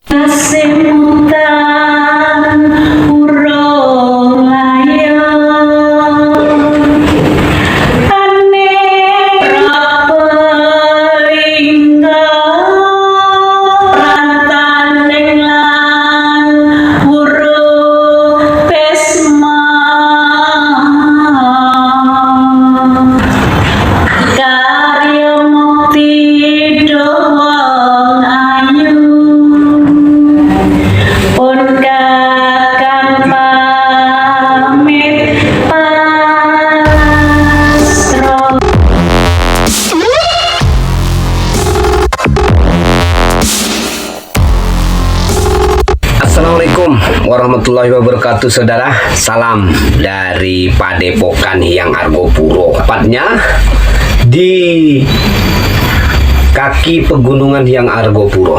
Kasimutan urung layo ane rapelingga rantaning lan urung pesma karya mukti doang ayu pun kakang pamit pasrah. Assalamualaikum warahmatullahi wabarakatuh, saudara. Salam dari Padepokan Hyang Argopuro, tepatnya di kaki pegunungan Hyang Argopuro.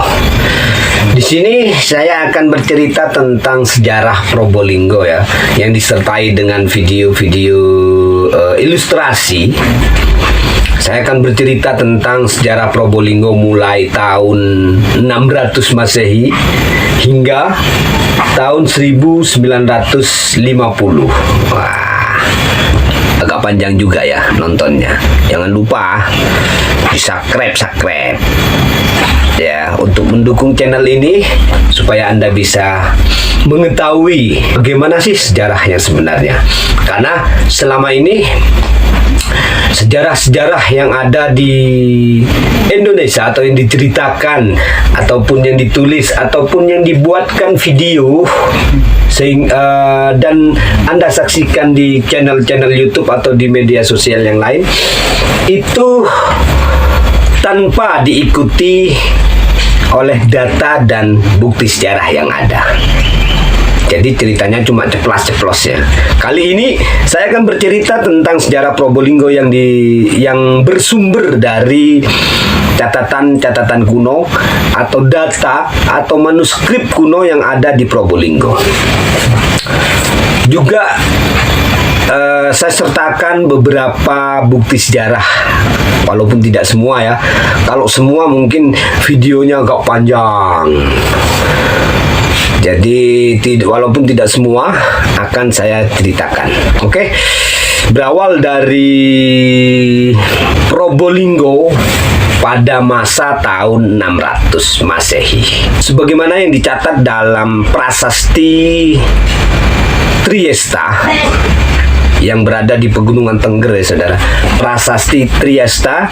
Di sini saya akan bercerita tentang sejarah Probolinggo ya, yang disertai dengan video-video ilustrasi. Saya akan bercerita tentang sejarah Probolinggo mulai tahun 600 Masehi hingga tahun 1950. Wah, agak panjang juga ya nontonnya. Jangan lupa subscribe ya untuk mendukung channel ini supaya Anda bisa mengetahui bagaimana sih sejarahnya sebenarnya. Karena selama ini sejarah-sejarah yang ada di Indonesia atau yang diceritakan ataupun yang ditulis ataupun yang dibuatkan video dan Anda saksikan di channel-channel YouTube atau di media sosial yang lain itu tanpa diikuti oleh data dan bukti sejarah yang ada. Jadi ceritanya cuma ceplas-ceplos ya. Kali ini saya akan bercerita tentang sejarah Probolinggo yang bersumber dari catatan-catatan kuno atau data atau manuskrip kuno yang ada di Probolinggo. Juga saya sertakan beberapa bukti sejarah, walaupun tidak semua ya. Kalau semua mungkin videonya agak panjang. Jadi walaupun tidak semua akan saya ceritakan. Oke. Berawal dari Probolinggo pada masa tahun 600 Masehi. Sebagaimana yang dicatat dalam Prasasti Triesta yang berada di Pegunungan Tengger ya saudara. Prasasti Triesta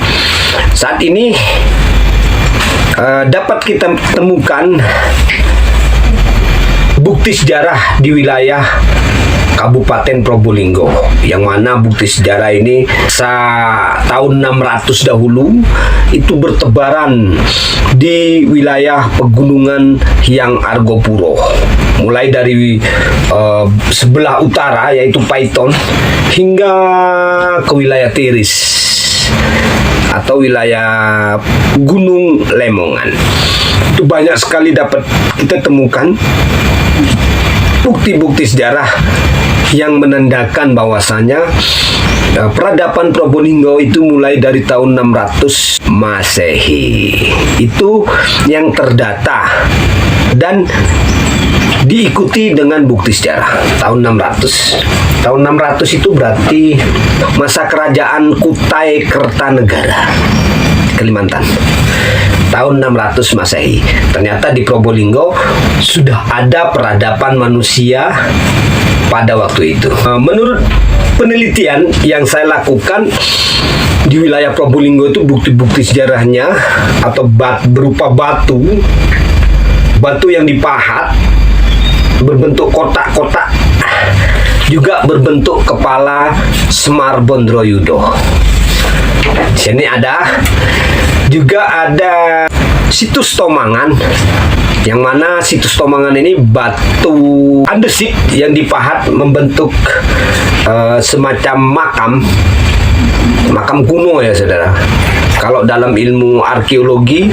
saat ini dapat kita temukan bukti sejarah di wilayah Kabupaten Probolinggo, yang mana bukti sejarah ini tahun 600 dahulu itu bertebaran di wilayah Pegunungan Hyang Argopuro, mulai dari sebelah utara yaitu Paiton hingga ke wilayah Tiris atau wilayah Gunung Lemongan. Itu banyak sekali dapat kita temukan bukti-bukti sejarah yang menandakan bahwasanya peradaban Probolinggo itu mulai dari tahun 600 Masehi. Itu yang terdata dan diikuti dengan bukti sejarah tahun 600. Tahun 600 itu berarti masa kerajaan Kutai Kertanegara, Kalimantan. Tahun 600 Masehi. Ternyata di Probolinggo sudah ada peradaban manusia pada waktu itu. Menurut penelitian yang saya lakukan di wilayah Probolinggo itu bukti-bukti sejarahnya atau berupa batu yang dipahat berbentuk kotak-kotak, juga berbentuk kepala Semar Bondroyudo. Di sini juga ada situs Tomangan, yang mana situs Tomangan ini batu andesit yang dipahat membentuk semacam makam kuno ya saudara. Kalau dalam ilmu arkeologi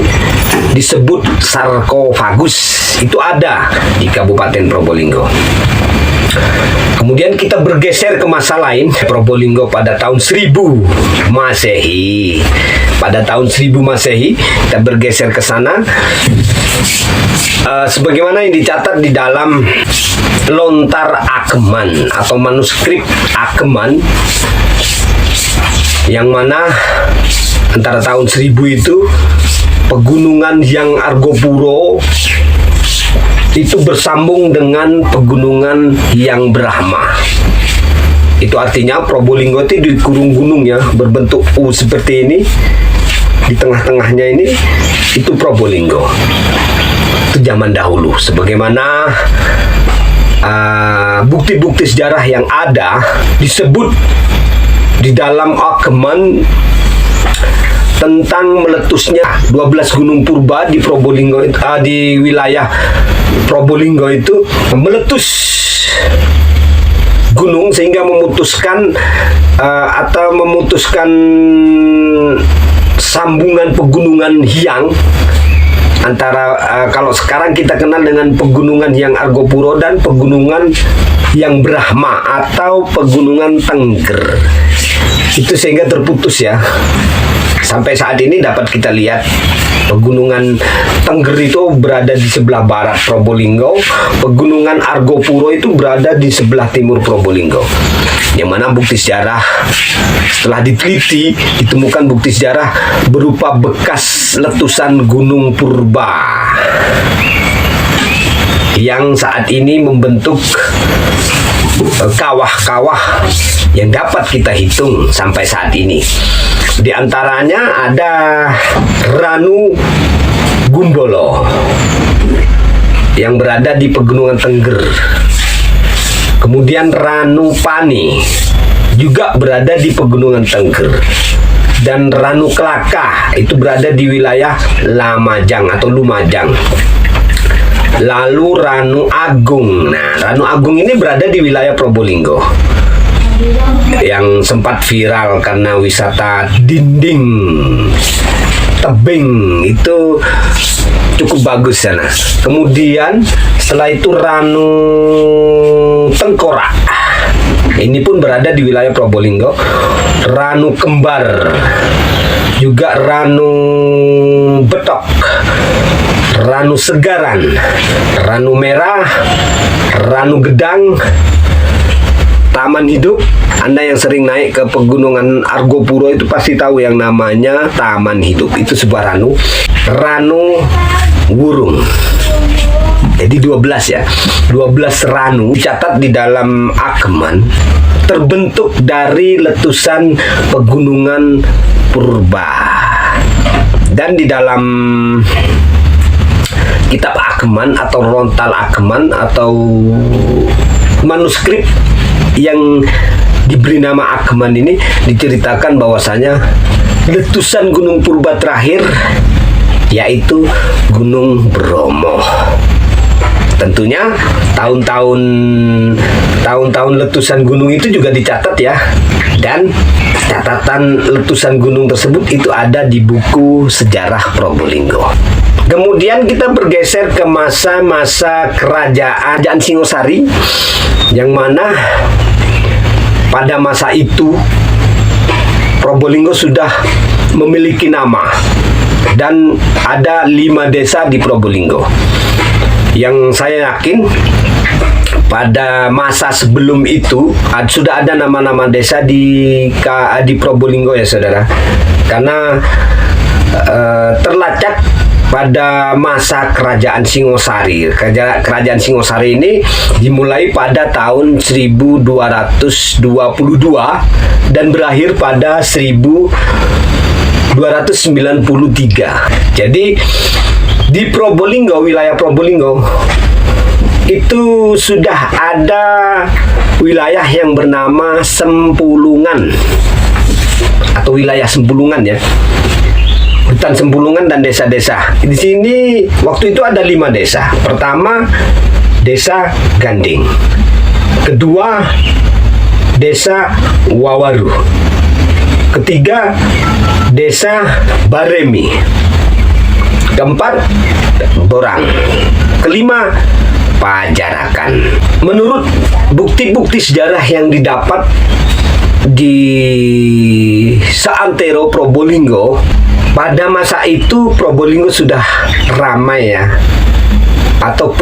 disebut sarkofagus, itu ada di Kabupaten Probolinggo. Kemudian kita bergeser ke masa lain, Probolinggo pada tahun 1000 Masehi. Pada tahun 1000 Masehi kita bergeser ke sana. Sebagaimana yang dicatat di dalam Lontar Akeman atau manuskrip Akeman, yang mana antara tahun 1000 itu pegunungan Hyang Argopuro itu bersambung dengan pegunungan Hyang Brahma. Itu artinya Probolinggo itu dikurung gunung ya, berbentuk U seperti ini. Di tengah-tengahnya ini itu Probolinggo. Itu zaman dahulu. Sebagaimana bukti-bukti sejarah yang ada disebut di dalam Akeman tentang meletusnya 12 gunung purba di Probolinggo, di wilayah Probolinggo itu meletus gunung sehingga memutuskan sambungan pegunungan Hyang antara kalau sekarang kita kenal dengan pegunungan Hyang Argopuro dan pegunungan Hyang Brahma atau pegunungan Tengger. Itu sehingga terputus ya. Sampai saat ini dapat kita lihat pegunungan Tengger itu berada di sebelah barat Probolinggo, pegunungan Argopuro itu berada di sebelah timur Probolinggo. Yang mana bukti sejarah setelah diteliti ditemukan bukti sejarah berupa bekas letusan gunung purba yang saat ini membentuk kawah-kawah yang dapat kita hitung sampai saat ini. Di antaranya ada Ranu Gumbolo yang berada di pegunungan Tengger. Kemudian Ranu Pani juga berada di pegunungan Tengger. Dan Ranu Kelaka itu berada di wilayah Lamajang atau Lumajang. Lalu Ranu Agung. Nah, Ranu Agung ini berada di wilayah Probolinggo yang sempat viral karena wisata dinding tebing itu cukup bagus sana. Kemudian setelah itu Ranu Tengkorak, ini pun berada di wilayah Probolinggo. Ranu Kembar, juga Ranu Betok, Ranu Segaran, Ranu Merah, Ranu Gedang, Taman Hidup. Anda yang sering naik ke pegunungan Argopuro itu pasti tahu yang namanya Taman Hidup. Itu sebuah ranu. Ranu Wurung. Jadi 12 ya. 12 ranu dicatat di dalam Akeman terbentuk dari letusan pegunungan purba. Dan di dalam kitab Akeman atau Lontar Akeman atau manuskrip yang diberi nama Akeman ini diceritakan bahwasanya letusan gunung purba terakhir yaitu Gunung Bromo. Tentunya tahun-tahun letusan gunung itu juga dicatat ya, dan catatan letusan gunung tersebut itu ada di buku sejarah Probolinggo. Kemudian kita bergeser ke masa-masa kerajaan Singosari, yang mana pada masa itu Probolinggo sudah memiliki nama dan ada 5 desa di Probolinggo. Yang saya yakin pada masa sebelum itu sudah ada nama-nama desa di Probolinggo ya saudara, karena terlacak pada masa kerajaan Singosari. Kerajaan Singosari ini dimulai pada tahun 1222 dan berakhir pada 1293. Jadi di Probolinggo, wilayah Probolinggo itu sudah ada wilayah yang bernama Sempulungan atau wilayah Sempulungan ya. Hutan Sempulungan dan desa-desa. Di sini waktu itu ada 5 desa. Pertama, Desa Ganding. Kedua, Desa Wawaru. Ketiga, Desa Baremi. Keempat, Borang. Kelima, Pajarakan. Menurut bukti-bukti sejarah yang didapat di seantero Probolinggo, pada masa itu Probolinggo sudah ramai ya.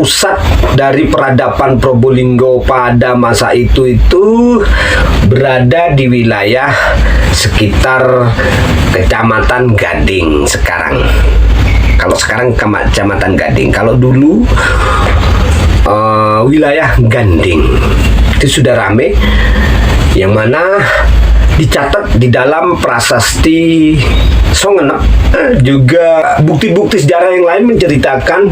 pusat dari peradaban Probolinggo pada masa itu berada di wilayah sekitar Kecamatan Gading sekarang. Kalau sekarang Kecamatan Gading, kalau dulu wilayah Ganding. Itu sudah rame, yang mana dicatat di dalam prasasti Songenep. Juga bukti-bukti sejarah yang lain menceritakan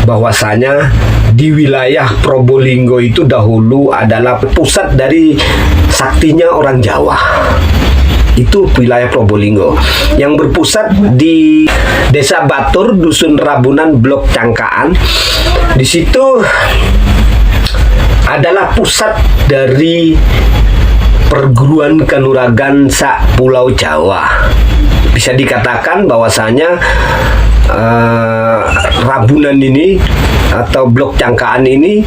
bahwasanya di wilayah Probolinggo itu dahulu adalah pusat dari saktinya orang Jawa. Itu wilayah Probolinggo yang berpusat di Desa Batur, Dusun Rabunan, Blok Cangkaan. Di situ adalah pusat dari perguruan kanuragan sak Pulau Jawa. Bisa dikatakan bahwasanya Rabunan ini atau Blok Cangkaan ini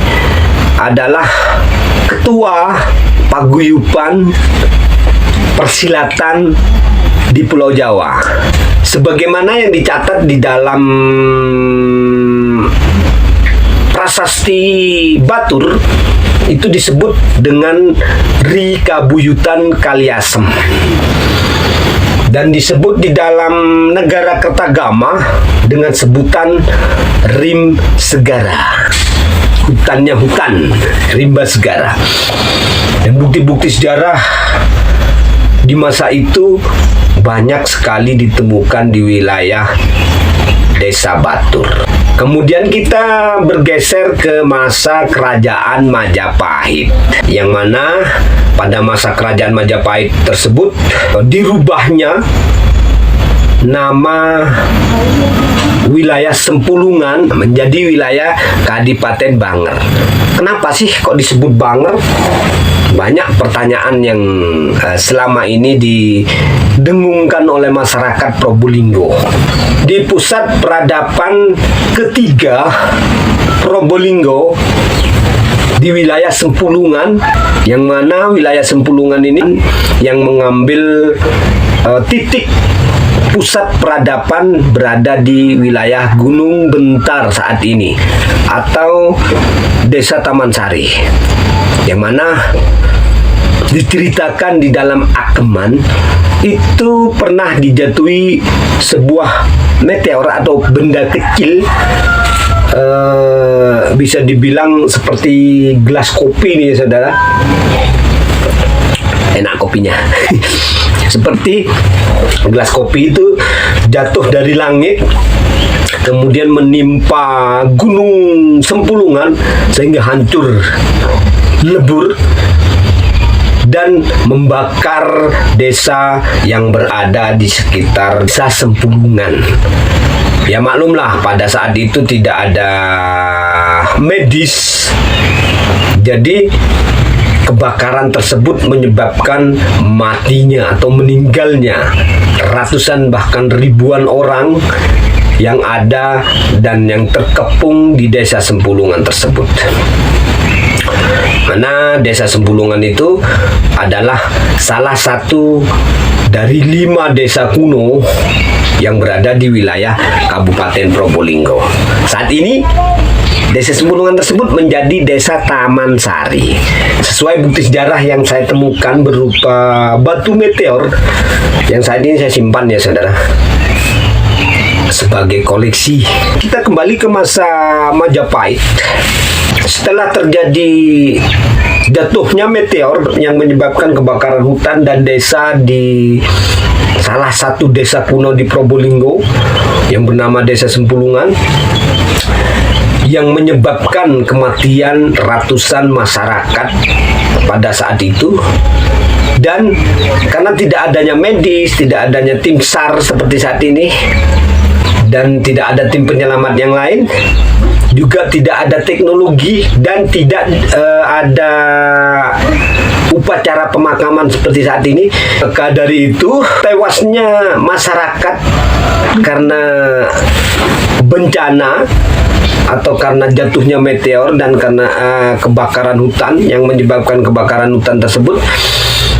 adalah ketua paguyuban persilatan di Pulau Jawa. Sebagaimana yang dicatat di dalam prasasti Batur, itu disebut dengan Ri Kabuyutan Kaliasem, dan disebut di dalam negara Kertagama dengan sebutan Rim Segara. Hutannya hutan rimba segara. Dan bukti-bukti sejarah di masa itu banyak sekali ditemukan di wilayah Desa Batur. Kemudian kita bergeser ke masa Kerajaan Majapahit, yang mana pada masa Kerajaan Majapahit tersebut dirubahnya nama wilayah Sempulungan menjadi wilayah Kadipaten Banger. Kenapa sih kok disebut Banger? Banyak pertanyaan yang selama ini didengungkan oleh masyarakat Probolinggo. Di pusat peradaban ketiga Probolinggo, di wilayah Sempulungan, yang mana wilayah Sempulungan ini yang mengambil titik pusat peradaban berada di wilayah Gunung Bentar saat ini, atau Desa Taman Sari, yang mana diceritakan di dalam Akeman itu pernah dijatuhi sebuah meteor atau benda kecil, bisa dibilang seperti gelas kopi nih saudara. Enak kopinya. Seperti gelas kopi itu jatuh dari langit, kemudian menimpa Gunung Sempulungan sehingga hancur lebur dan membakar desa yang berada di sekitar Desa Sempulungan. Ya maklumlah, pada saat itu tidak ada medis, jadi kebakaran tersebut menyebabkan matinya atau meninggalnya ratusan bahkan ribuan orang yang ada dan yang terkepung di Desa Sempulungan tersebut. Mana Desa Sempulungan itu adalah salah satu dari 5 desa kuno yang berada di wilayah Kabupaten Probolinggo. Saat ini Desa Sempulungan tersebut menjadi Desa Taman Sari. Sesuai bukti sejarah yang saya temukan berupa batu meteor yang saat ini saya simpan ya saudara, sebagai koleksi. Kita kembali ke masa Majapahit. Setelah terjadi jatuhnya meteor yang menyebabkan kebakaran hutan dan desa di salah satu desa kuno di Probolinggo yang bernama Desa Sempulungan, yang menyebabkan kematian ratusan masyarakat pada saat itu. Dan karena tidak adanya medis, tidak adanya tim SAR seperti saat ini, dan tidak ada tim penyelamat yang lain, juga tidak ada teknologi dan tidak ada upacara pemakaman seperti saat ini. Maka dari itu tewasnya masyarakat karena bencana atau karena jatuhnya meteor dan karena kebakaran hutan yang menyebabkan kebakaran hutan tersebut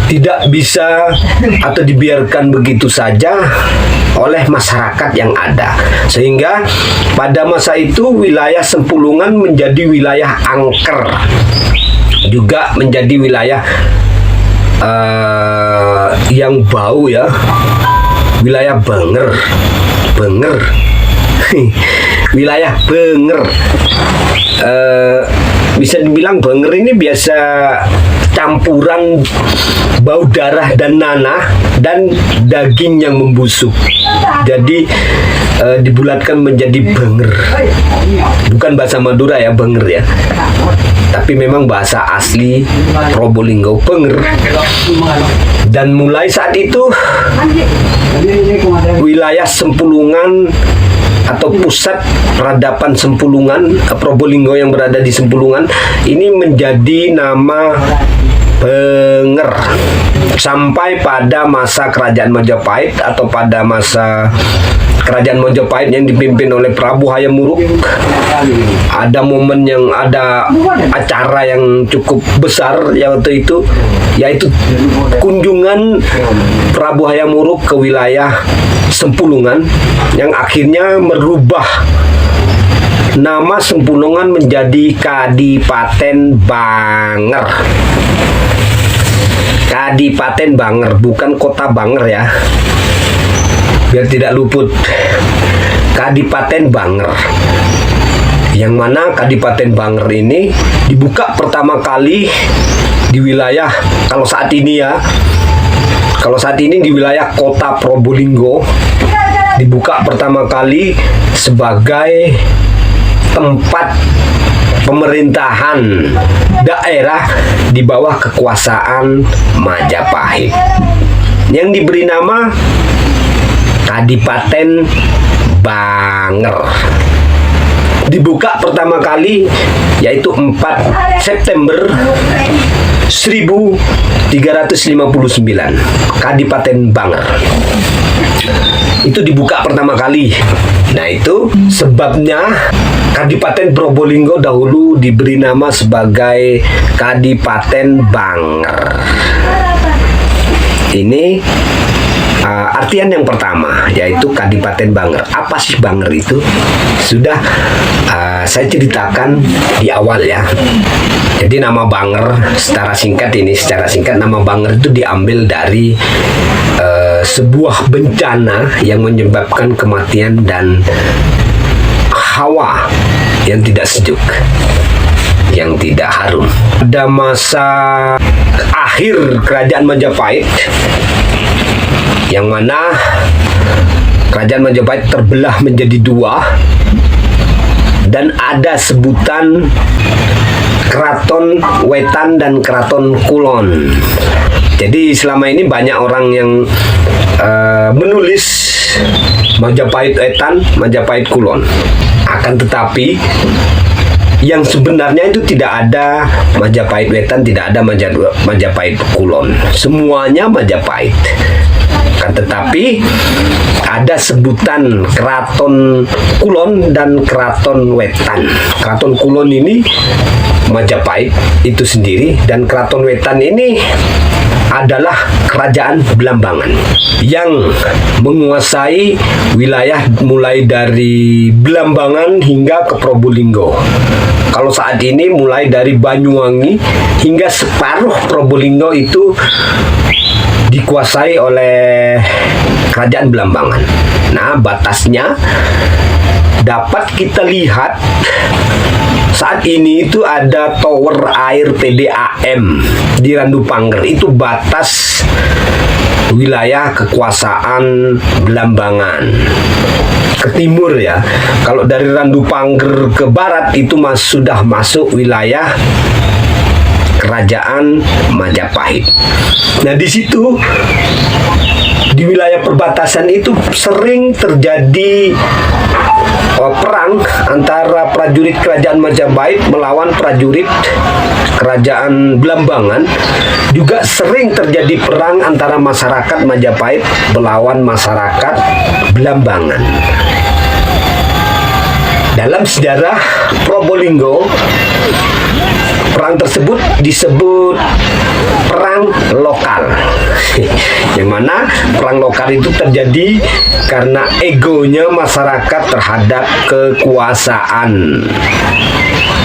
tidak bisa atau dibiarkan begitu saja, oleh masyarakat yang ada. Sehingga pada masa itu wilayah Sempulungan menjadi wilayah angker, juga menjadi wilayah yang bau ya, wilayah Benger wilayah Benger. Bisa dibilang Benger ini biasa campuran bau darah dan nanah dan daging yang membusuk. Jadi dibulatkan menjadi Benger. Bukan bahasa Madura ya, Benger ya. Tapi memang bahasa asli Probolinggo, Benger. Dan mulai saat itu wilayah Sempulungan atau pusat peradaban Sempulungan, Probolinggo yang berada di Sempulungan ini menjadi nama Benger sampai pada masa Kerajaan Majapahit atau pada masa Kerajaan Majapahit yang dipimpin oleh Prabu Hayam Wuruk. Ada momen yang ada acara yang cukup besar ya waktu itu, yaitu kunjungan Prabu Hayam Wuruk ke wilayah Sempulungan yang akhirnya merubah nama Sempulungan menjadi Kadipaten Banger. Kadipaten Banger, bukan kota Banger ya, biar tidak luput. Kadipaten Banger, yang mana Kadipaten Banger ini dibuka pertama kali di wilayah, kalau saat ini di wilayah kota Probolinggo, dibuka pertama kali sebagai tempat pemerintahan daerah di bawah kekuasaan Majapahit yang diberi nama Kadipaten Banger. Dibuka pertama kali yaitu 4 September 1359, Kadipaten Banger itu dibuka pertama kali. Nah, itu sebabnya Kadipaten Probolinggo dahulu diberi nama sebagai Kadipaten Banger. Ini artian yang pertama, yaitu Kadipaten Banger. Apa sih Banger itu? Sudah saya ceritakan di awal ya. Jadi nama Banger secara singkat nama Banger itu diambil dari sebuah bencana yang menyebabkan kematian dan hawa yang tidak sejuk, yang tidak harum. Pada masa akhir Kerajaan Majapahit, yang mana Kerajaan Majapahit terbelah menjadi dua dan ada sebutan Keraton Wetan dan Keraton Kulon. Jadi selama ini banyak orang yang menulis Majapahit Wetan, Majapahit Kulon. Akan tetapi yang sebenarnya itu tidak ada Majapahit Wetan, tidak ada Majapahit Kulon. Semuanya Majapahit. Kan tetapi ada sebutan Keraton Kulon dan Keraton Wetan. Keraton Kulon ini Majapahit itu sendiri, dan Keraton Wetan ini adalah kerajaan Belambangan yang menguasai wilayah mulai dari Belambangan hingga ke Probolinggo. Kalau saat ini mulai dari Banyuwangi hingga separuh Probolinggo itu dikuasai oleh kerajaan Belambangan. Nah, batasnya dapat kita lihat saat ini itu ada tower air PDAM di Randu Panger. Itu batas wilayah kekuasaan Belambangan ke timur ya. Kalau dari Randu Panger ke barat itu sudah masuk wilayah kerajaan Majapahit. Nah, di situ di wilayah perbatasan itu sering terjadi perang antara prajurit kerajaan Majapahit melawan prajurit kerajaan Belambangan. Juga sering terjadi perang antara masyarakat Majapahit melawan masyarakat Belambangan. Dalam sejarah Probolinggo, perang tersebut disebut Perang perang lokal. Yang mana perang lokal itu terjadi karena egonya masyarakat terhadap kekuasaan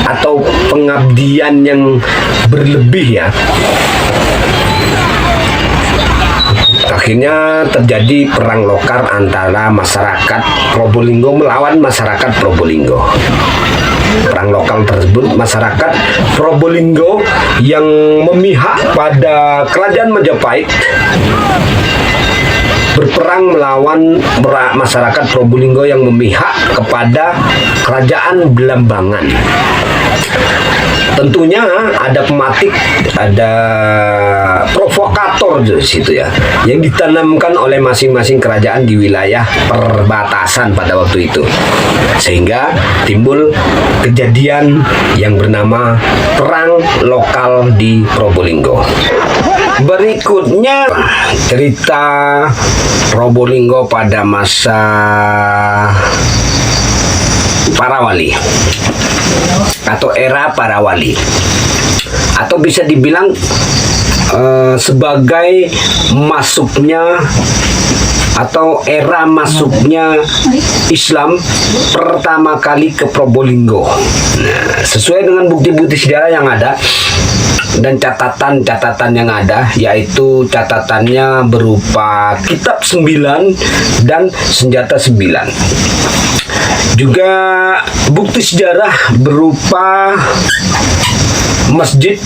atau pengabdian yang berlebih ya. Akhirnya terjadi perang lokal antara masyarakat Probolinggo melawan masyarakat Probolinggo. Perang lokal tersebut masyarakat Probolinggo yang memihak pada kerajaan Majapahit berperang melawan masyarakat Probolinggo yang memihak kepada kerajaan Belambangan. Tentunya ada pematik, ada provokator di situ ya, yang ditanamkan oleh masing-masing kerajaan di wilayah perbatasan pada waktu itu, sehingga timbul kejadian yang bernama perang lokal di Probolinggo. Berikutnya cerita Probolinggo pada masa para wali atau era para wali, atau bisa dibilang sebagai masuknya atau era masuknya Islam pertama kali ke Probolinggo. Nah, sesuai dengan bukti-bukti sejarah yang ada dan catatan-catatan yang ada, yaitu catatannya berupa Kitab 9 dan Senjata 9. Juga bukti sejarah berupa masjid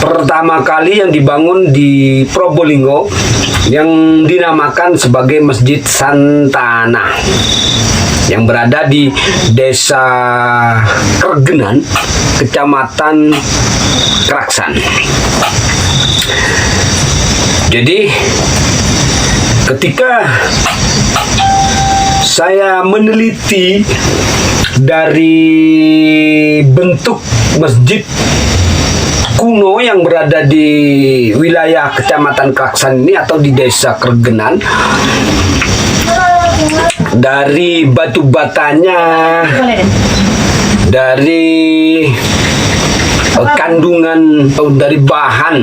pertama kali yang dibangun di Probolinggo yang dinamakan sebagai Masjid Santana, yang berada di Desa Kergenan, Kecamatan Kraksan. Jadi ketika saya meneliti dari bentuk masjid kuno yang berada di wilayah Kecamatan Kraksan ini atau di Desa Kergenan, dari batu batanya, dari kandungan, dari bahan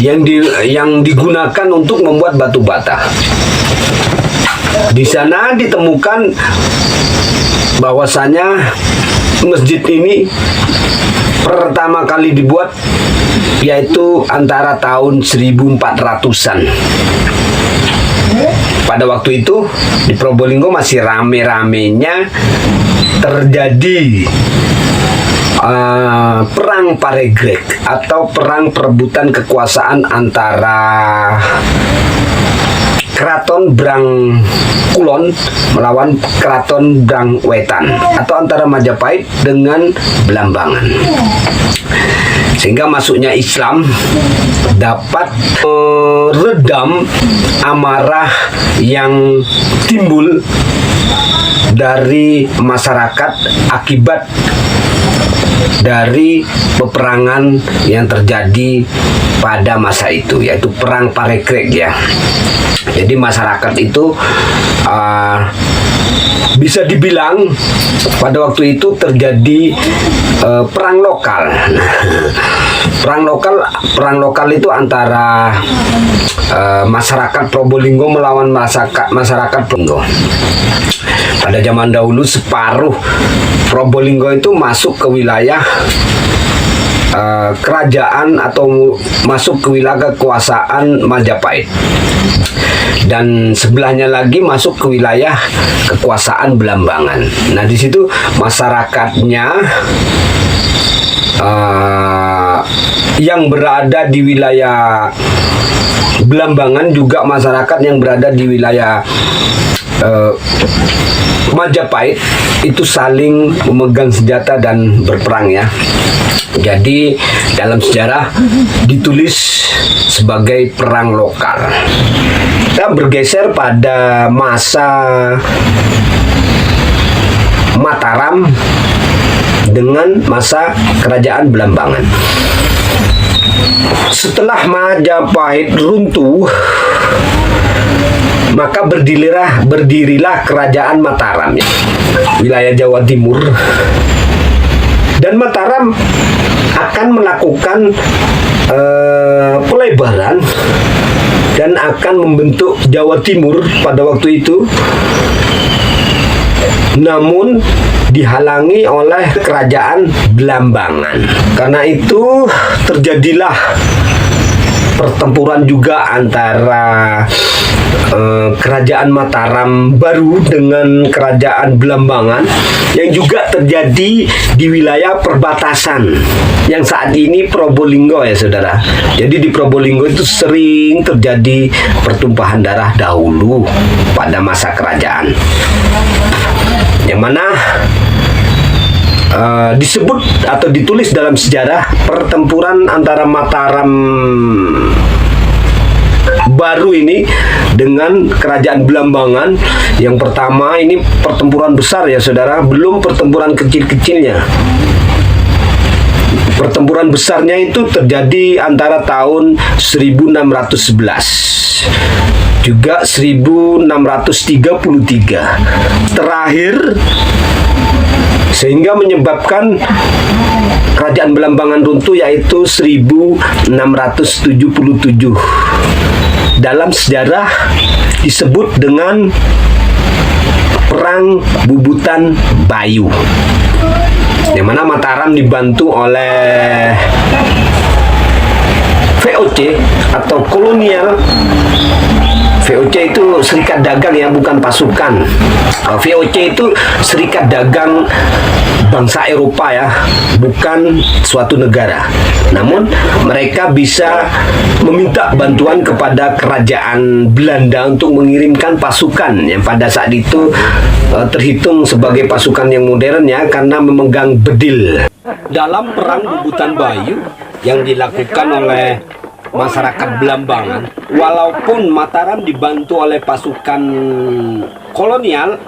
yang digunakan untuk membuat batu bata. Di sana ditemukan bahwasanya masjid ini pertama kali dibuat yaitu antara tahun 1400-an. Pada waktu itu di Probolinggo masih rame-ramenya terjadi perang Paregreg atau perang perebutan kekuasaan antara Keraton Brang Kulon melawan Keraton Brang Wetan, atau antara Majapahit dengan Belambangan. Sehingga masuknya Islam dapat meredam amarah yang timbul dari masyarakat akibat dari peperangan yang terjadi pada masa itu, yaitu perang Paregreg ya. Jadi masyarakat itu bisa dibilang pada waktu itu terjadi perang lokal. Perang lokal itu antara masyarakat Probolinggo melawan masyarakat Probolinggo. Pada zaman dahulu separuh Probolinggo itu masuk ke wilayah kerajaan atau masuk ke wilayah kekuasaan Majapahit, dan sebelahnya lagi masuk ke wilayah kekuasaan Belambangan. Nah, di situ masyarakatnya yang berada di wilayah Belambangan, juga masyarakat yang berada di wilayah Majapahit itu saling memegang senjata dan berperang ya. Jadi dalam sejarah ditulis sebagai perang lokal. Kita bergeser pada masa Mataram dengan masa kerajaan Belambangan. Setelah Majapahit runtuh, maka berdirilah kerajaan Mataram, wilayah Jawa Timur, Dan Mataram akan melakukan pelebaran dan akan membentuk Jawa Timur pada waktu itu, namun dihalangi oleh kerajaan Blambangan. Karena itu terjadilah pertempuran juga antara kerajaan Mataram baru dengan kerajaan Blambangan, yang juga terjadi di wilayah perbatasan yang saat ini Probolinggo ya saudara. Jadi di Probolinggo itu sering terjadi pertumpahan darah dahulu pada masa kerajaan, yang mana disebut atau ditulis dalam sejarah pertempuran antara Mataram baru ini dengan kerajaan Blambangan. Yang pertama ini pertempuran besar ya saudara, belum pertempuran kecil-kecilnya. Pertempuran besarnya itu terjadi antara tahun 1611 juga 1633 terakhir, sehingga menyebabkan kerajaan Blambangan runtuh, yaitu 1677. Dalam sejarah disebut dengan Perang Bubutan Bayu, yang mana Mataram dibantu oleh VOC atau kolonial. VOC itu serikat dagang ya, bukan pasukan. VOC itu serikat dagang bangsa Eropa ya, bukan suatu negara. Namun mereka bisa meminta bantuan kepada kerajaan Belanda untuk mengirimkan pasukan yang pada saat itu terhitung sebagai pasukan yang modern ya, karena memegang bedil. Dalam Perang Bubutan Bayu yang dilakukan oleh masyarakat Blambangan, walaupun Mataram dibantu oleh pasukan kolonial,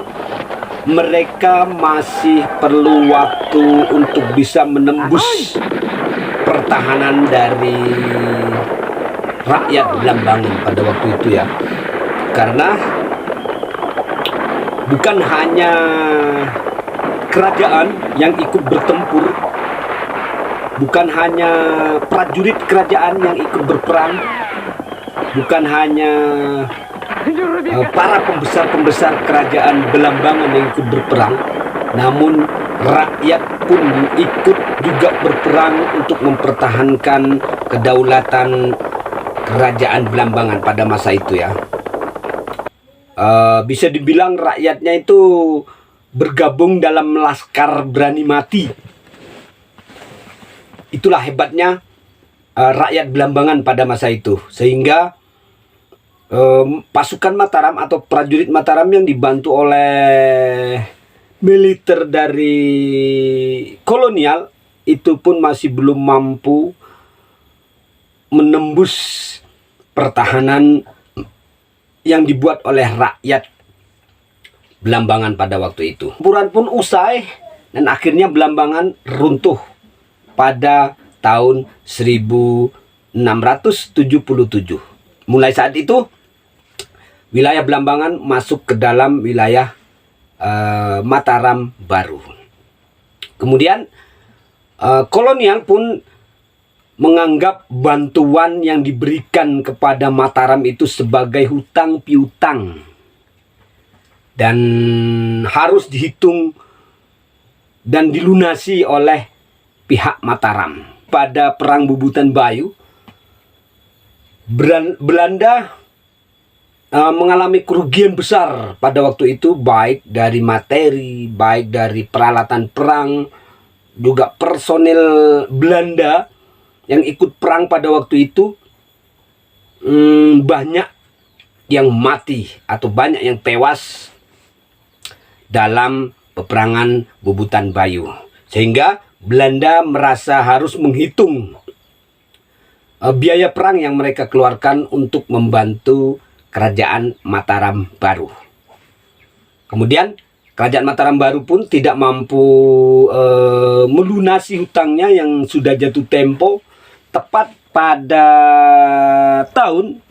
mereka masih perlu waktu untuk bisa menembus pertahanan dari rakyat Blambangan pada waktu itu ya. Karena bukan hanya kerajaan yang ikut bertempur, bukan hanya prajurit kerajaan yang ikut berperang, bukan hanya para pembesar-pembesar kerajaan Blambangan yang ikut berperang, namun rakyat pun ikut juga berperang untuk mempertahankan kedaulatan kerajaan Blambangan pada masa itu ya. Bisa dibilang rakyatnya itu bergabung dalam laskar berani mati. Itulah hebatnya rakyat Blambangan pada masa itu, sehingga pasukan Mataram atau prajurit Mataram yang dibantu oleh militer dari kolonial itu pun masih belum mampu menembus pertahanan yang dibuat oleh rakyat Blambangan pada waktu itu. Pertempuran pun usai dan akhirnya Blambangan runtuh pada tahun 1677. Mulai saat itu wilayah Blambangan masuk ke dalam wilayah Mataram baru. Kemudian kolonial pun menganggap bantuan yang diberikan kepada Mataram itu sebagai hutang piutang dan harus dihitung dan dilunasi oleh pihak Mataram. Pada Perang Bubutan Bayu, Belanda mengalami kerugian besar pada waktu itu, baik dari materi, baik dari peralatan perang, juga personel Belanda yang ikut perang pada waktu itu banyak yang mati atau banyak yang tewas dalam peperangan Bubutan Bayu, sehingga Belanda merasa harus menghitung biaya perang yang mereka keluarkan untuk membantu kerajaan Mataram baru. Kemudian kerajaan Mataram baru pun tidak mampu melunasi hutangnya yang sudah jatuh tempo. Tepat pada tahun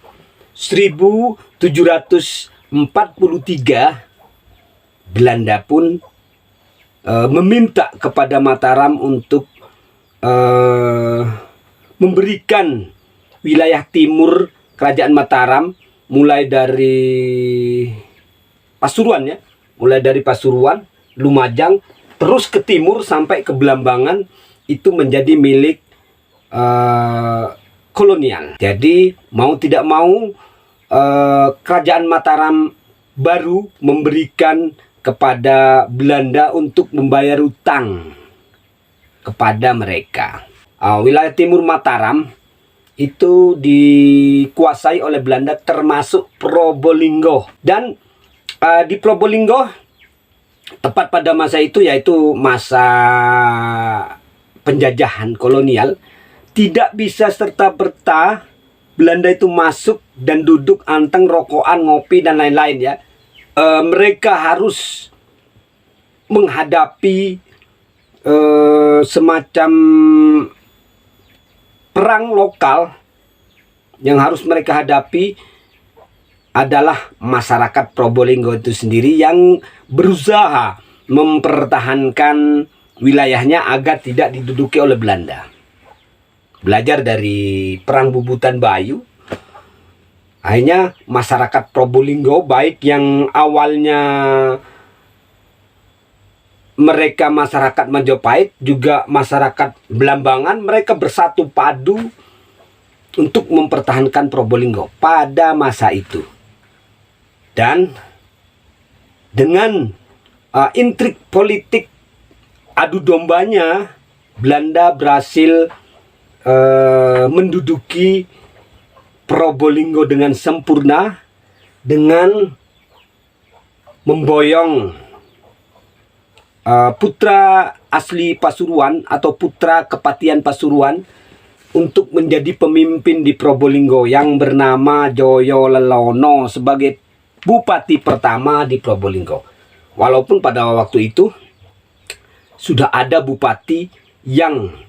1743, Belanda pun meminta kepada Mataram untuk memberikan wilayah timur kerajaan Mataram, mulai dari Pasuruan ya, mulai dari Pasuruan, Lumajang, terus ke timur sampai ke Belambangan, itu menjadi milik kolonial. Jadi mau tidak mau kerajaan Mataram baru memberikan kepada Belanda untuk membayar utang kepada mereka. Wilayah timur Mataram itu dikuasai oleh Belanda, termasuk Probolinggo. Dan di Probolinggo, tepat pada masa itu, yaitu masa penjajahan kolonial, tidak bisa serta-merta Belanda itu masuk dan duduk anteng, rokokan, ngopi, dan lain-lain ya. Mereka harus menghadapi semacam perang lokal. Yang harus mereka hadapi adalah masyarakat Probolinggo itu sendiri yang berusaha mempertahankan wilayahnya agar tidak diduduki oleh Belanda. Belajar dari perang Bubutan Bayu, akhirnya masyarakat Probolinggo, baik yang awalnya mereka masyarakat Majapahit, juga masyarakat Belambangan, mereka bersatu padu untuk mempertahankan Probolinggo pada masa itu. Dan dengan intrik politik adu dombanya, Belanda berhasil menduduki Probolinggo dengan sempurna, dengan memboyong putra asli Pasuruan atau putra Kepatian Pasuruan untuk menjadi pemimpin di Probolinggo, yang bernama Joyo Lelono sebagai bupati pertama di Probolinggo. Walaupun pada waktu itu sudah ada bupati yang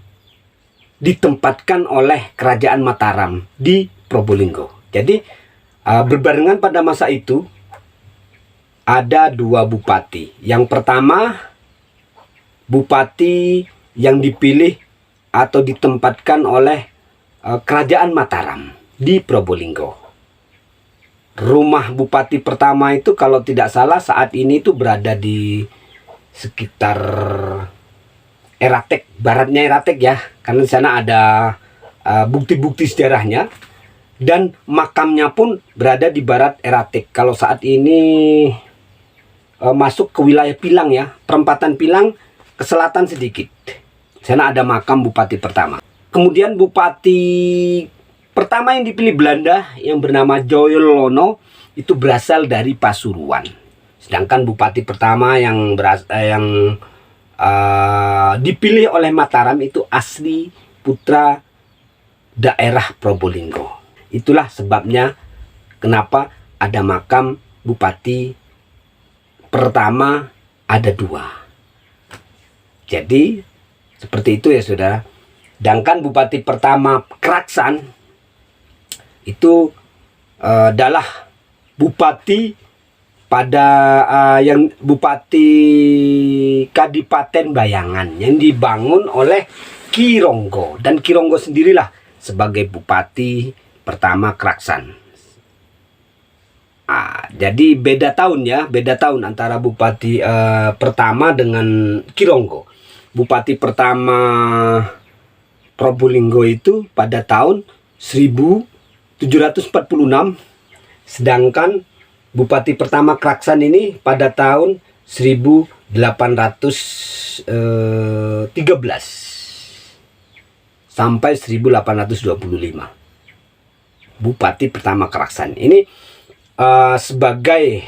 ditempatkan oleh kerajaan Mataram di Probolinggo. Jadi berbarengan pada masa itu ada dua bupati. Yang pertama, bupati yang dipilih atau ditempatkan oleh kerajaan Mataram di Probolinggo. Rumah bupati pertama itu kalau tidak salah saat ini itu berada di sekitar Eratek, baratnya Eratek ya, karena di sana ada bukti-bukti sejarahnya, dan makamnya pun berada di barat Eratek. Kalau saat ini masuk ke wilayah Pilang ya, perempatan Pilang ke selatan sedikit, di sana ada makam bupati pertama. Kemudian bupati pertama yang dipilih Belanda yang bernama Joyo Lelono itu berasal dari Pasuruan. Sedangkan bupati pertama yang dipilih oleh Mataram itu asli putra daerah Probolinggo. Itulah sebabnya kenapa ada makam bupati pertama ada dua. Jadi seperti itu ya saudara. Sedangkan bupati pertama Kraksan itu adalah bupati pada yang bupati Kadipaten Bayangan yang dibangun oleh Ki Ronggo, dan Ki Ronggo sendirilah sebagai bupati pertama Kraksan. Jadi beda tahun ya, beda tahun antara bupati pertama dengan Ki Ronggo. Bupati pertama Probolinggo itu pada tahun 1746, sedangkan bupati pertama Kraksan ini pada tahun 1813 sampai 1825. Bupati pertama Kraksan ini sebagai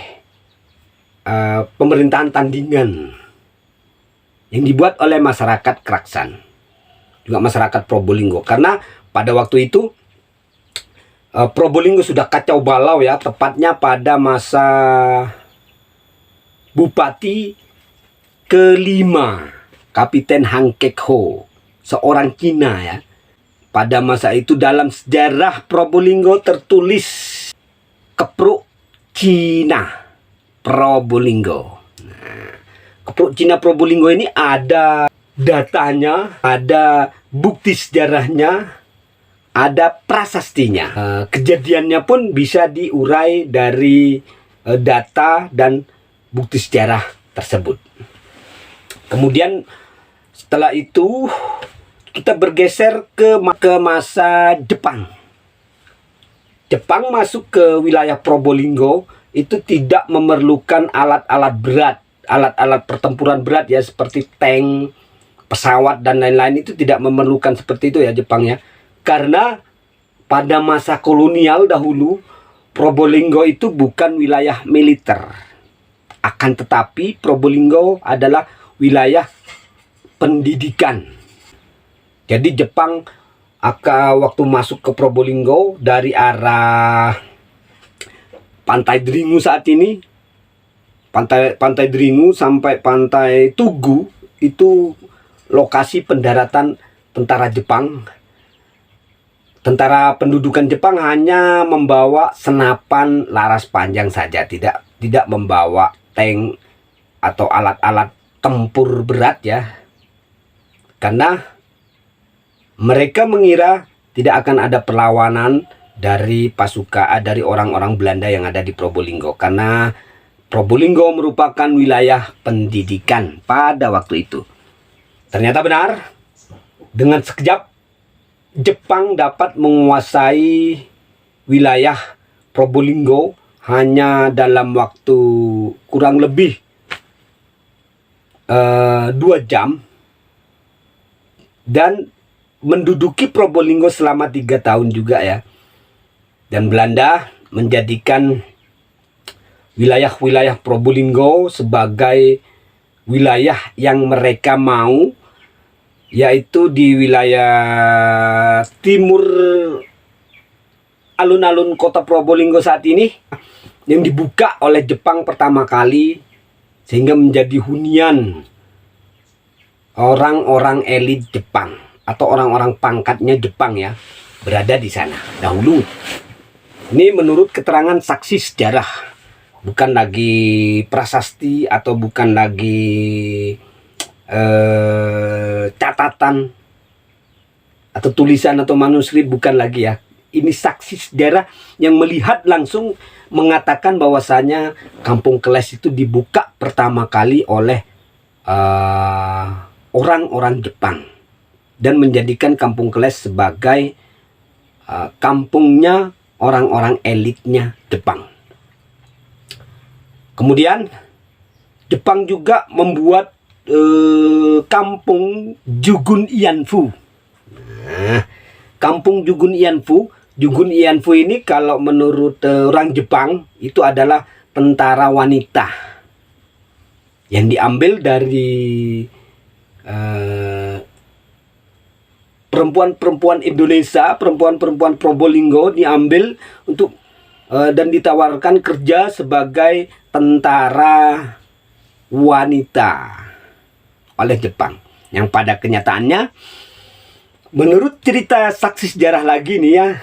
pemerintahan tandingan yang dibuat oleh masyarakat Kraksan, juga masyarakat Probolinggo, karena pada waktu itu Probolinggo sudah kacau balau ya, tepatnya pada masa bupati kelima Kapiten Hang Kek Ho, seorang Cina ya. Pada masa itu dalam sejarah Probolinggo tertulis Kepruk Cina Probolinggo. Nah, Cina Probolinggo ini ada datanya, ada bukti sejarahnya, ada prasastinya. Kejadiannya pun bisa diurai dari data dan bukti sejarah tersebut. Kemudian setelah itu kita bergeser ke masa Jepang. Jepang masuk ke wilayah Probolinggo itu tidak memerlukan alat-alat berat, alat-alat pertempuran berat ya, seperti tank, pesawat dan lain-lain. Itu tidak memerlukan seperti itu ya Jepang ya. Karena pada masa kolonial dahulu Probolinggo itu bukan wilayah militer. Akan tetapi Probolinggo adalah wilayah pendidikan. Jadi Jepang waktu masuk ke Probolinggo dari arah Pantai Dringu saat ini, Pantai Dringu sampai Pantai Tugu, itu lokasi pendaratan tentara Jepang. Tentara pendudukan Jepang hanya membawa senapan laras panjang saja, tidak membawa tank atau alat-alat tempur berat ya. Karena mereka mengira tidak akan ada perlawanan dari dari orang-orang Belanda yang ada di Probolinggo, karena Probolinggo merupakan wilayah pendidikan pada waktu itu. Ternyata benar, dengan sekejap Jepang dapat menguasai wilayah Probolinggo hanya dalam waktu kurang lebih 2 jam, dan menduduki Probolinggo selama 3 tahun juga ya. Dan Belanda menjadikan wilayah-wilayah Probolinggo sebagai wilayah yang mereka mau, yaitu di wilayah timur alun-alun kota Probolinggo saat ini, yang dibuka oleh Jepang pertama kali, sehingga menjadi hunian orang-orang elit Jepang atau orang-orang pangkatnya Jepang ya, berada di sana dahulu. Ini menurut keterangan saksi sejarah, bukan lagi prasasti atau bukan lagi catatan atau tulisan atau manuskrip, bukan lagi ya. Ini saksi sejarah yang melihat langsung, mengatakan bahwasanya Kampung Keles itu dibuka pertama kali oleh orang-orang Jepang, dan menjadikan Kampung Keles sebagai kampungnya orang-orang elitnya Jepang. Kemudian Jepang juga membuat kampung Jugun Ianfu. Nah, kampung Jugun Ianfu ini kalau menurut orang Jepang itu adalah tentara wanita yang diambil dari perempuan-perempuan Indonesia, perempuan-perempuan Probolinggo diambil untuk dan ditawarkan kerja sebagai tentara wanita oleh Jepang. Yang pada kenyataannya, menurut cerita saksi sejarah lagi nih ya,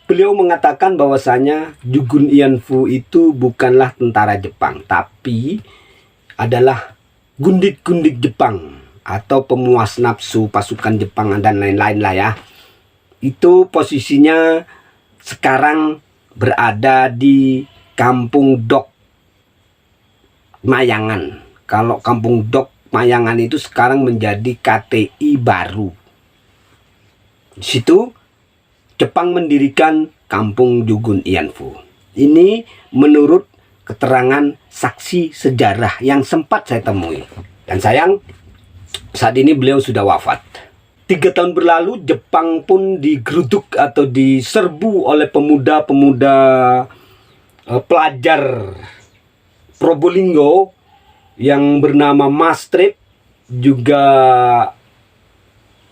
beliau mengatakan bahwasanya Jugun Ianfu itu bukanlah tentara Jepang, tapi adalah gundik-gundik Jepang atau pemuas nafsu pasukan Jepang dan lain-lain lah ya. Itu posisinya sekarang berada di Kampung Dok Mayangan. Kalau Kampung Dok Mayangan itu sekarang menjadi KTI baru. Di situ Jepang mendirikan Kampung Jugun Ianfu. Ini menurut keterangan saksi sejarah yang sempat saya temui. Dan sayang, saat ini beliau sudah wafat. 3 tahun berlalu, Jepang pun digeruduk atau diserbu oleh pemuda-pemuda pelajar Probolinggo yang bernama Mastrip, juga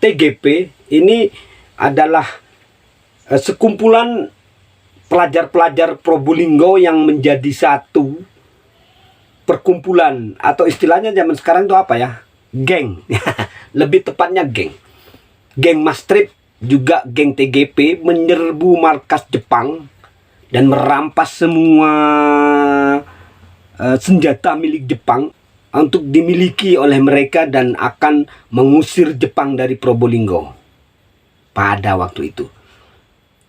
TGP. Ini adalah sekumpulan pelajar-pelajar Probolinggo yang menjadi satu perkumpulan, atau istilahnya zaman sekarang itu apa ya? Geng. Lebih tepatnya geng. Geng Mastrip juga geng TGP menyerbu markas Jepang dan merampas semua senjata milik Jepang. untuk dimiliki oleh mereka dan akan mengusir Jepang dari Probolinggo pada waktu itu.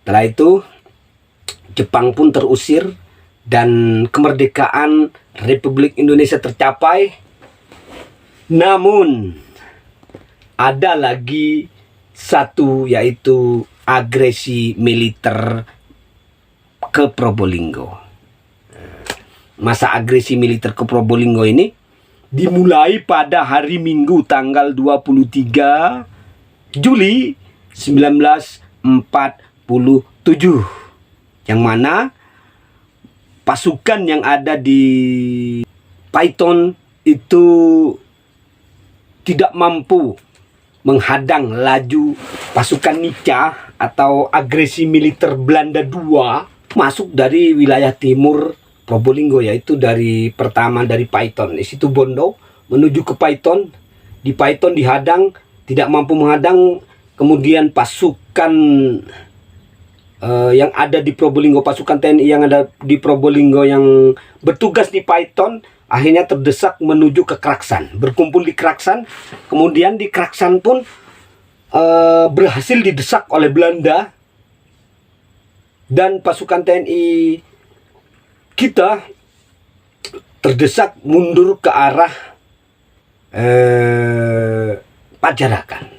Setelah itu Jepang pun terusir dan kemerdekaan Republik Indonesia tercapai. Namun ada lagi satu, yaitu agresi militer ke Probolinggo. Masa agresi militer ke Probolinggo ini dimulai pada hari Minggu tanggal 23 Juli 1947, yang mana pasukan yang ada di Paiton itu tidak mampu menghadang laju pasukan Nica atau agresi militer Belanda II masuk dari wilayah timur Probolinggo, yaitu pertama dari Paiton, di situ Bondo menuju ke Paiton. Di Paiton dihadang, tidak mampu menghadang. Kemudian pasukan yang ada di Probolinggo, pasukan TNI yang ada di Probolinggo yang bertugas di Paiton akhirnya terdesak menuju ke Kraksan, berkumpul di Kraksan. Kemudian di Kraksan pun berhasil didesak oleh Belanda, dan pasukan TNI kita terdesak mundur ke arah Pajarakan.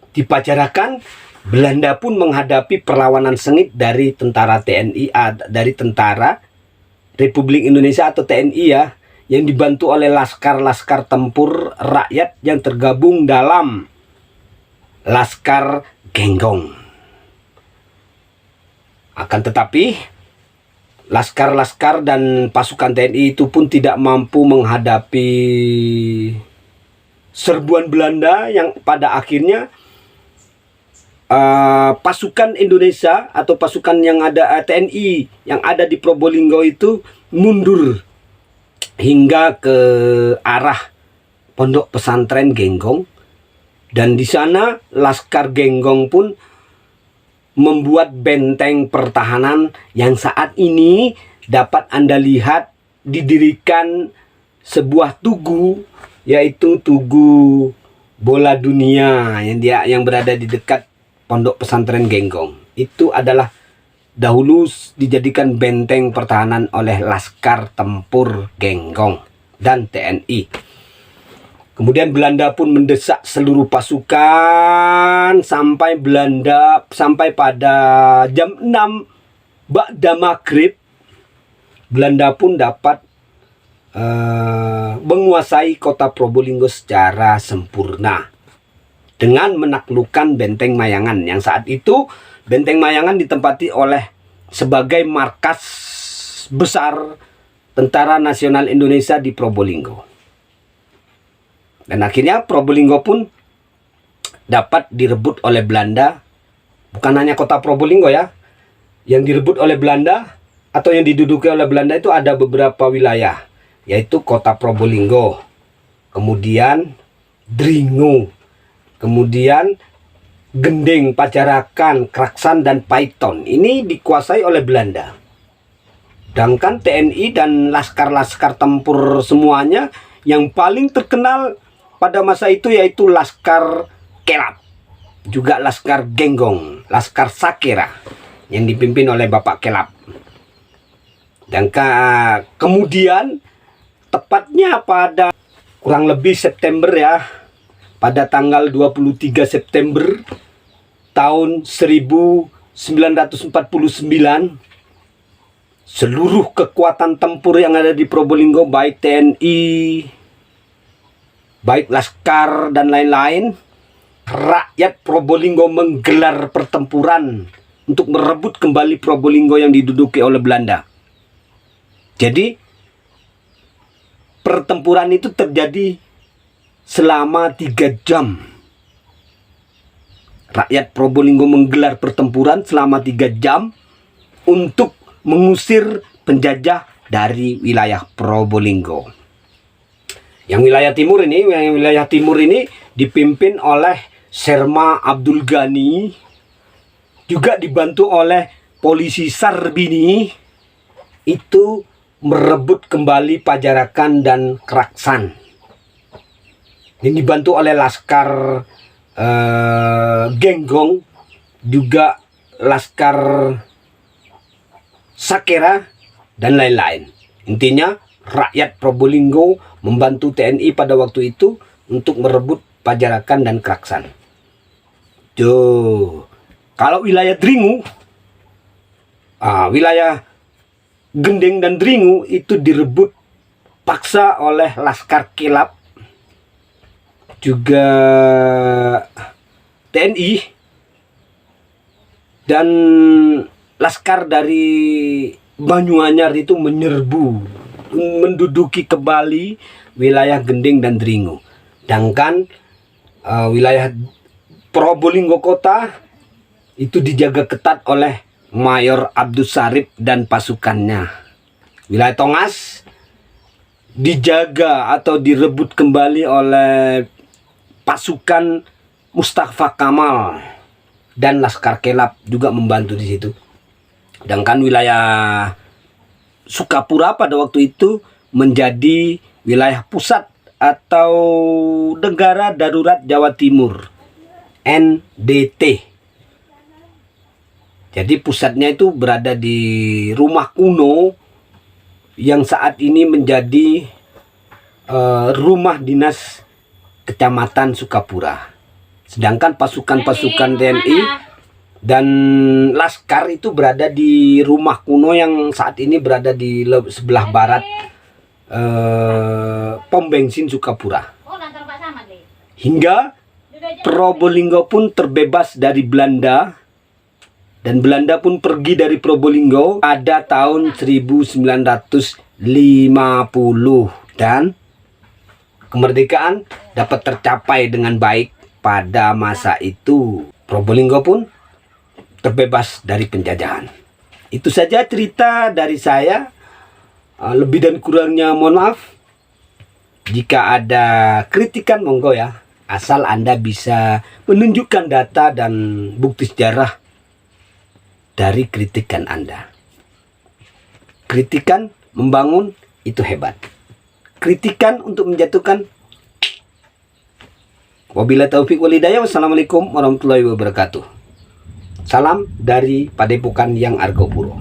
Di Pajarakan, Belanda pun menghadapi perlawanan sengit dari tentara TNI, dari tentara Republik Indonesia atau TNI ya, yang dibantu oleh laskar-laskar tempur rakyat yang tergabung dalam Laskar Genggong. Akan tetapi laskar-laskar dan pasukan TNI itu pun tidak mampu menghadapi serbuan Belanda, yang pada akhirnya pasukan Indonesia atau pasukan yang ada TNI yang ada di Probolinggo itu mundur hingga ke arah Pondok Pesantren Genggong, dan di sana Laskar Genggong pun membuat benteng pertahanan yang saat ini dapat Anda lihat didirikan sebuah tugu, yaitu Tugu Bola Dunia yang berada di dekat Pondok Pesantren Genggong. Itu adalah dahulu dijadikan benteng pertahanan oleh Laskar Tempur Genggong dan TNI. Kemudian Belanda pun mendesak seluruh pasukan sampai pada jam 6 ba'da maghrib, Belanda pun dapat menguasai kota Probolinggo secara sempurna dengan menaklukkan Benteng Mayangan, yang saat itu Benteng Mayangan ditempati sebagai markas besar Tentara Nasional Indonesia di Probolinggo. Dan akhirnya Probolinggo pun dapat direbut oleh Belanda. Bukan hanya kota Probolinggo ya, yang direbut oleh Belanda atau yang diduduki oleh Belanda itu ada beberapa wilayah, yaitu kota Probolinggo, kemudian Dringu, kemudian Gending, Pajarakan, Kraksan, dan Paiton. Ini dikuasai oleh Belanda. Sedangkan TNI dan laskar-laskar tempur semuanya yang paling terkenal pada masa itu yaitu Laskar Kelap, juga Laskar Genggong, Laskar Sakera yang dipimpin oleh Bapak Kelap. Dan kemudian tepatnya pada kurang lebih September ya, pada tanggal 23 September tahun 1949, seluruh kekuatan tempur yang ada di Probolinggo, baik TNI, baik Laskar dan lain-lain, rakyat Probolinggo menggelar pertempuran untuk merebut kembali Probolinggo yang diduduki oleh Belanda. Jadi pertempuran itu terjadi selama 3 jam. Rakyat Probolinggo menggelar pertempuran selama 3 jam untuk mengusir penjajah dari wilayah Probolinggo. Yang wilayah timur ini dipimpin oleh Serma Abdul Ghani, juga dibantu oleh polisi Sarbini. Itu merebut kembali Pajarakan dan Keraksan. Ini dibantu oleh Laskar Genggong, juga Laskar Sakera, dan lain-lain. Intinya rakyat Probolinggo membantu TNI pada waktu itu untuk merebut Pajarakan dan Keraksan. Tuh, kalau wilayah Dringu, wilayah Gendeng dan Dringu itu direbut paksa oleh Laskar Kelap, juga TNI, dan Laskar dari Banyuanyar itu menyerbu, menduduki kembali wilayah Gendeng dan Dringu. Sedangkan wilayah Probolinggo Kota itu dijaga ketat oleh Mayor Abdus Sarip dan pasukannya. Wilayah Tongas dijaga atau direbut kembali oleh pasukan Mustafa Kamal, dan Laskar Kelap juga membantu di situ. Sedangkan wilayah Sukapura pada waktu itu menjadi wilayah pusat atau Negara Darurat Jawa Timur, NDT. Jadi pusatnya itu berada di Rumah Kuno yang saat ini menjadi rumah dinas Kecamatan Sukapura. Sedangkan pasukan-pasukan TNI dan Laskar itu berada di Rumah Kuno yang saat ini berada di sebelah barat pom bensin Sukapura. Hingga Probolinggo pun terbebas dari Belanda, dan Belanda pun pergi dari Probolinggo pada tahun 1950, dan kemerdekaan dapat tercapai dengan baik pada masa itu. Probolinggo pun terbebas dari penjajahan. Itu saja cerita dari saya. Lebih dan kurangnya mohon maaf. Jika ada kritikan monggo ya, asal Anda bisa menunjukkan data dan bukti sejarah dari kritikan Anda. Kritikan membangun itu hebat. Kritikan untuk menjatuhkan. Wabillahi taufik wal hidayah. Wassalamualaikum warahmatullahi wabarakatuh. Salam dari Padepokan Yang Argopuro.